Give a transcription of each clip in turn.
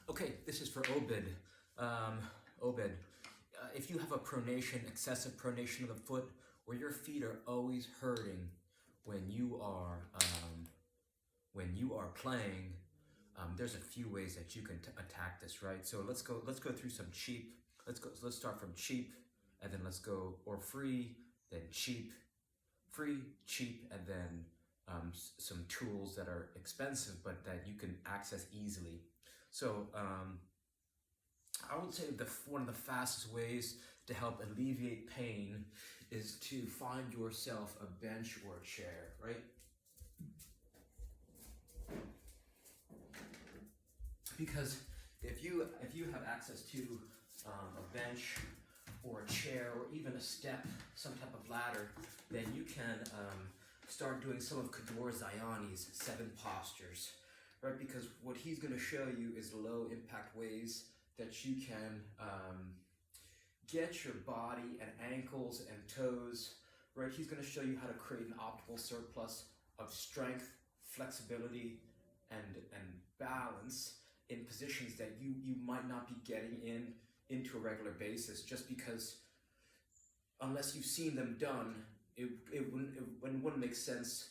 Okay, this is for Obed. Obed, if you have a pronation, excessive pronation of the foot, where your feet are always hurting when you are playing, there's a few ways that you can attack this, right? So let's go through some cheap. Let's start from cheap, and then let's go or free, then cheap, free, cheap, and then some tools that are expensive but that you can access easily. So I would say one of the fastest ways to help alleviate pain is to find yourself a bench or a chair, right? Because if you have access to a bench or a chair or even a step, some type of ladder, then you can start doing some of Kador Zayani's 7 postures, right? Because what he's going to show you is low impact ways that you can get your body and ankles and toes, right? He's going to show you how to create an optimal surplus of strength, flexibility, and balance in positions that you might not be getting into a regular basis, just because unless you've seen them done, it wouldn't make sense.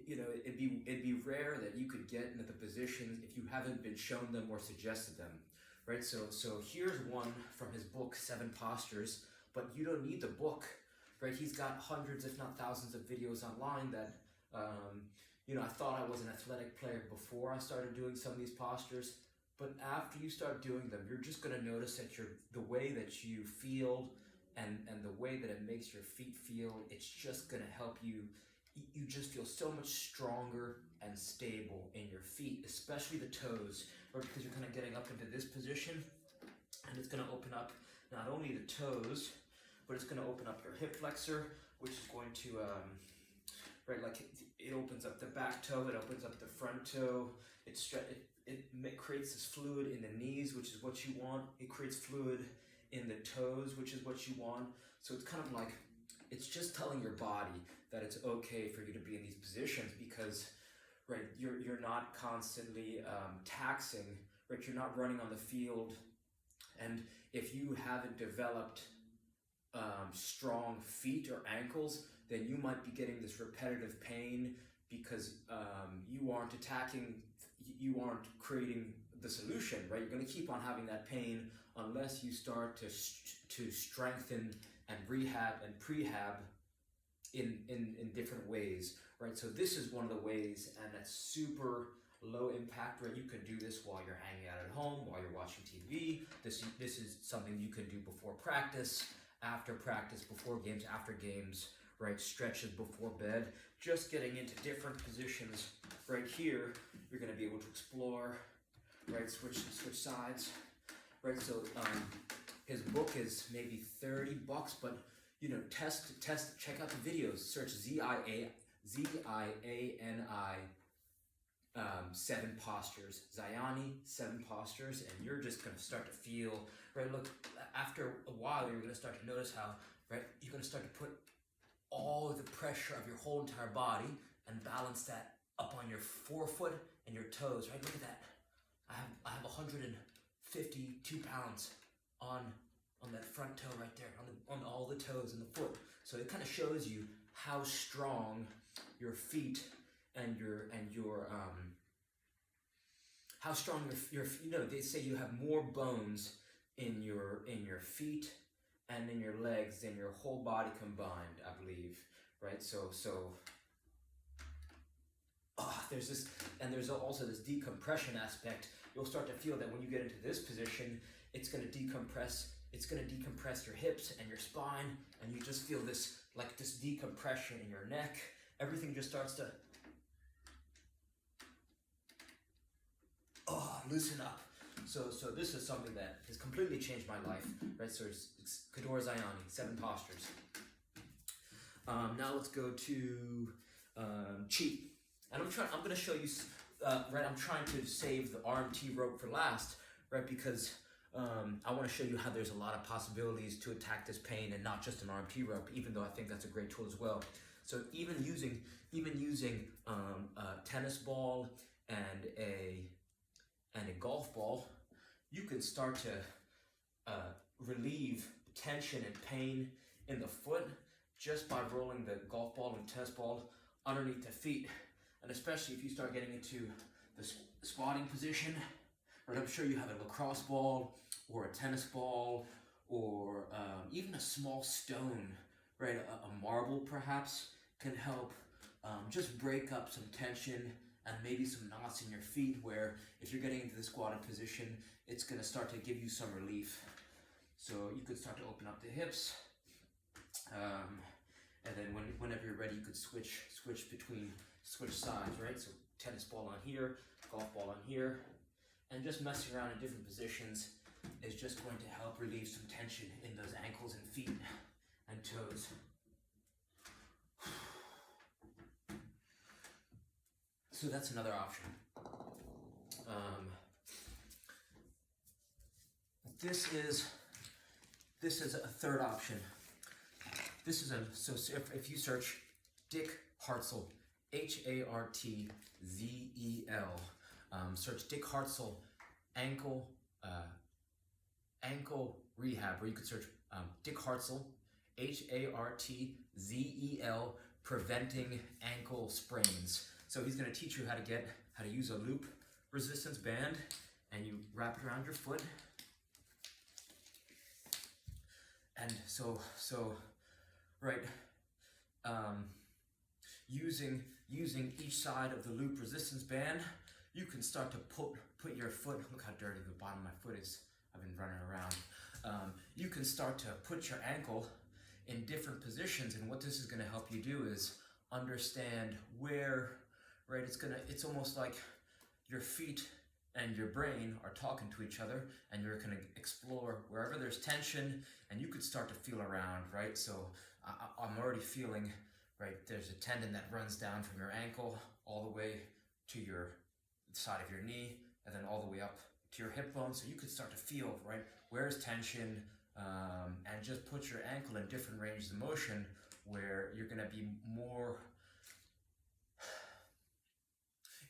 It'd be rare that you could get into the positions if you haven't been shown them or suggested them, right? So here's one from his book, 7 Postures, but you don't need the book, right? He's got hundreds, if not thousands, of videos online that, I thought I was an athletic player before I started doing some of these postures, but after you start doing them, you're just going to notice that the way that you feel and the way that it makes your feet feel, it's just going to help you. You just feel so much stronger and stable in your feet, especially the toes, right? Because you're kind of getting up into this position, and it's going to open up not only the toes, but it's going to open up your hip flexor, which is going to, it opens up the back toe, it opens up the front toe, it creates this fluid in the knees, which is what you want. It creates fluid in the toes, which is what you want. So it's kind of like, it's just telling your body that it's okay for you to be in these positions because, right, you're not constantly taxing, right? You're not running on the field, and if you haven't developed strong feet or ankles, then you might be getting this repetitive pain because you aren't attacking, you aren't creating the solution, right? You're going to keep on having that pain unless you start to strengthen and rehab and prehab in different ways, right? So this is one of the ways, and that's super low impact, right? You can do this while you're hanging out at home, while you're watching TV. This is something you can do before practice, after practice, before games, after games, right? Stretches before bed, just getting into different positions. Right here, you're going to be able to explore, right? Switch sides, right? So his book is maybe $30, but test, check out the videos. Search ZIANI 7 postures, Zayani 7 postures, and you're just going to start to feel, right? Look, after a while, you're going to start to notice how, right, you're going to start to put all of the pressure of your whole entire body and balance that up on your forefoot and your toes, right? Look at that. I have 152 pounds on that front toe right there, on all the toes and the foot. So it kind of shows you how strong your feet and your how strong your they say you have more bones in your feet and in your legs than your whole body combined, I believe, right? So there's this, and there's also this decompression aspect. You'll start to feel that when you get into this position, it's going to decompress your hips and your spine, and you just feel this decompression in your neck. Everything just starts to loosen up. So this is something that has completely changed my life, right? So it's Kador Zayani, 7 postures. Now let's go to cheat. And I'm going to show you, right? I'm trying to save the RMT rope for last, right? Because I want to show you how there's a lot of possibilities to attack this pain, and not just an RMT rope, even though I think that's a great tool as well. So even using a tennis ball and a golf ball, you can start to relieve tension and pain in the foot just by rolling the golf ball and tennis ball underneath the feet. And especially if you start getting into the squatting position, right? I'm sure you have a lacrosse ball or a tennis ball or even a small stone, right? A marble perhaps can help just break up some tension and maybe some knots in your feet, where if you're getting into the squatting position, it's going to start to give you some relief. So you could start to open up the hips, and then whenever you're ready, you could switch sides, right? So tennis ball on here, golf ball on here, and just messing around in different positions is just going to help relieve some tension in those ankles and feet and toes. So that's another option. This is a third option. This is if you search Dick Hartzell, Hartzel, search Dick Hartzell ankle rehab, or you could search Dick Hartzell, Hartzel, preventing ankle sprains. So he's going to teach you how to use a loop resistance band, and you wrap it around your foot. And using each side of the loop resistance band, you can start to put your foot. Look how dirty the bottom of my foot is. I've been running around. You can start to put your ankle in different positions, and what this is going to help you do is understand where. Right, it's almost like your feet and your brain are talking to each other, and you're going to explore wherever there's tension, and you could start to feel around, right? So I'm already feeling, right, there's a tendon that runs down from your ankle all the way to your side of your knee, and then all the way up to your hip bone. So you could start to feel, right, where's tension, and just put your ankle in different ranges of motion where you're going to be more.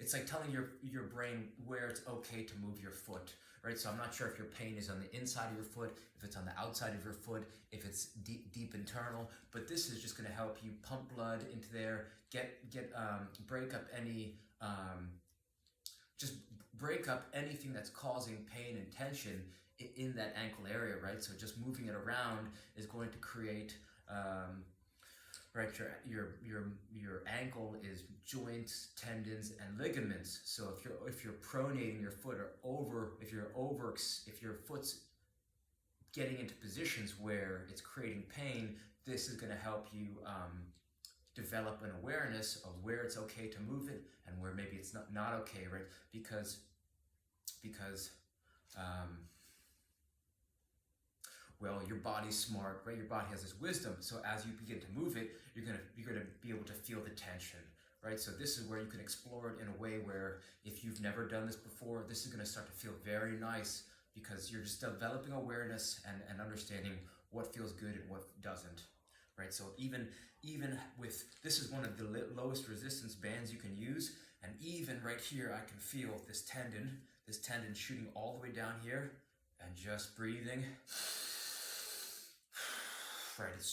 It's like telling your brain where it's okay to move your foot, right? So I'm not sure if your pain is on the inside of your foot, if it's on the outside of your foot, if it's deep internal, but this is just going to help you pump blood into there, break up anything that's causing pain and tension in that ankle area, right? So just moving it around is going to create, right, your ankle is joints, tendons, and ligaments. So if you're pronating your foot, or if your foot's getting into positions where it's creating pain, this is going to help you develop an awareness of where it's okay to move it and where maybe it's not okay, right? Because well, your body's smart, right? Your body has this wisdom. So as you begin to move it, you're gonna be able to feel the tension, right? So this is where you can explore it in a way where, if you've never done this before, this is gonna start to feel very nice, because you're just developing awareness and understanding what feels good and what doesn't, right? So even with, this is one of the lowest resistance bands you can use, and even right here, I can feel this tendon shooting all the way down here, and just breathing. Right, it's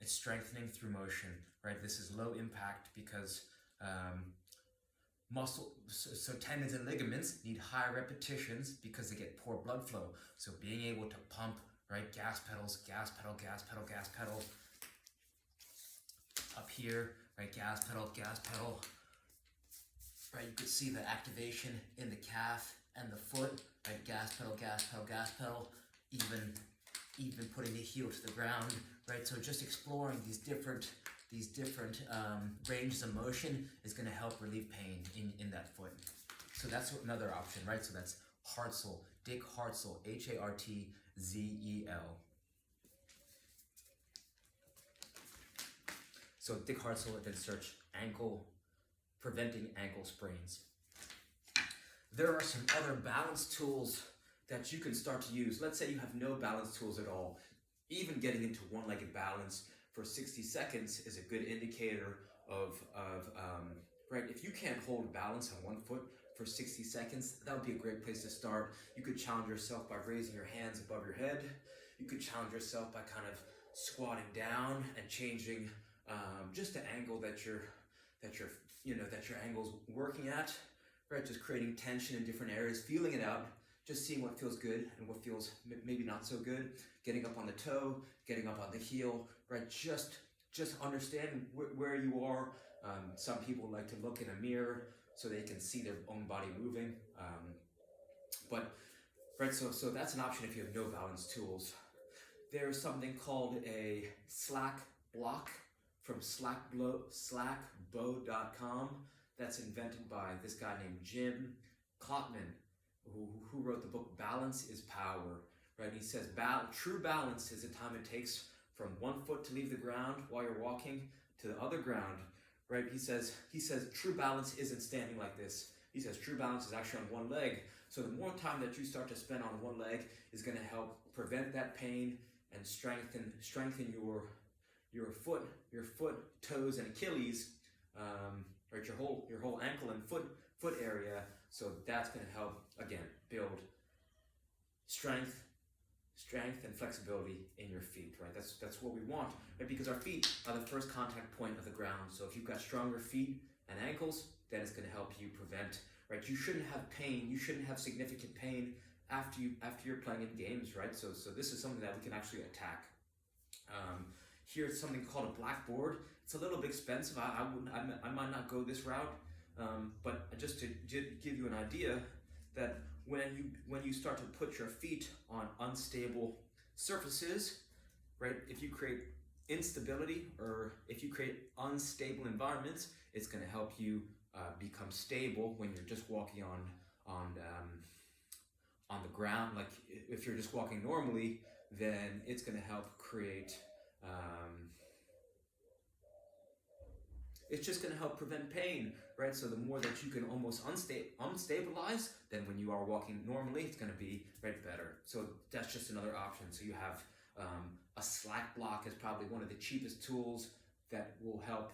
strengthening through motion, right? This is low impact because so tendons and ligaments need high repetitions because they get poor blood flow. So being able to pump, right, gas pedal, up here, right, gas pedal, right? You could see the activation in the calf and the foot, right? Gas pedal, even putting the heel to the ground, right? So just exploring these different ranges of motion is going to help relieve pain in that foot. So that's another option, right? So that's Hartzell, Dick Hartzell, Hartzel. So Dick Hartzell, and then search preventing ankle sprains. There are some other balance tools that you can start to use. Let's say you have no balance tools at all. Even getting into one-legged balance for 60 seconds is a good indicator of right, if you can't hold balance on one foot for 60 seconds. That would be a great place to start. You could challenge yourself by raising your hands above your head. You could challenge yourself by kind of squatting down and changing just the angle that your angle's working at, right? Just creating tension in different areas, feeling it out, just seeing what feels good and what feels maybe not so good. Getting up on the toe, getting up on the heel, right? Just understand where you are. Some people like to look in a mirror so they can see their own body moving. So that's an option if you have no balance tools. There's something called a slack block from slackbow.com that's invented by this guy named Jim Cotman, who wrote the book Balance is Power, right? He says true balance is the time it takes from one foot to leave the ground while you're walking to the other ground, right? He says true balance isn't standing like this. He says true balance is actually on one leg. So the more time that you start to spend on one leg is going to help prevent that pain and strengthen your foot, toes, and Achilles, right? Your whole ankle and foot area. So that's going to help again build strength and flexibility in your feet, right? That's what we want, right? Because our feet are the first contact point of the ground. So if you've got stronger feet and ankles, then it's going to help you prevent, right? You shouldn't have pain. You shouldn't have significant pain after you're playing in games, right? So this is something that we can actually attack. Here's something called a blackboard. It's a little bit expensive. I might not go this route, but just to give you an idea that when you start to put your feet on unstable surfaces, right? If you create instability or if you create unstable environments, it's going to help you become stable when you're just walking on the ground. Like if you're just walking normally, then it's going to help create. It's just going to help prevent pain, right? So the more that you can almost unstabilize, then when you are walking normally, it's going to be better. So that's just another option. So you have a slack block is probably one of the cheapest tools that will help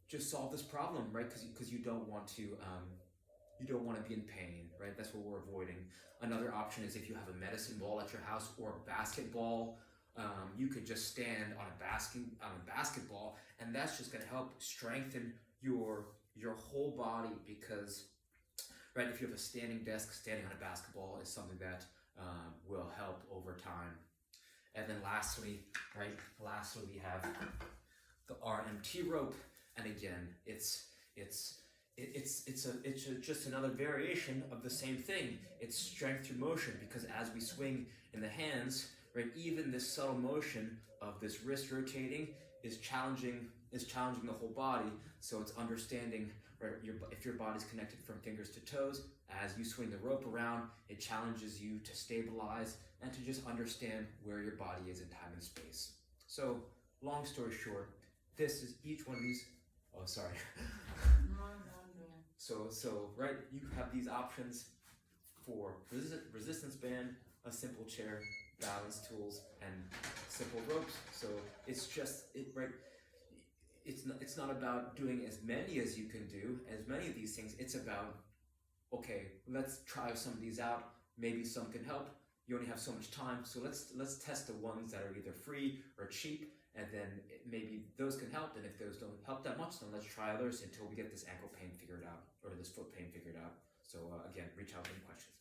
just solve this problem, right? Because you don't want to be in pain, right? That's what we're avoiding. Another option is if you have a medicine ball at your house or a basketball. You could just stand on a basketball, and that's just going to help strengthen your whole body because, right, if you have a standing desk, standing on a basketball is something that will help over time. And then lastly we have the RMT rope, and again, it's just another variation of the same thing. It's strength through motion because as we swing in the hands, right, even this subtle motion of this wrist rotating is challenging the whole body. So it's understanding, right, if your body's connected from fingers to toes, as you swing the rope around, it challenges you to stabilize and to just understand where your body is in time and space. So long story short, this is each one of these. Oh, sorry. No. So right, you have these options for resistance band, a simple chair, balance tools, and simple ropes. So it's not about doing as many as you can do, as many of these things. It's about, okay, let's try some of these out. Maybe some can help. You only have so much time, so let's test the ones that are either free or cheap, and then maybe those can help. And if those don't help that much, then let's try others until we get this ankle pain figured out or this foot pain figured out. So again, reach out with any questions.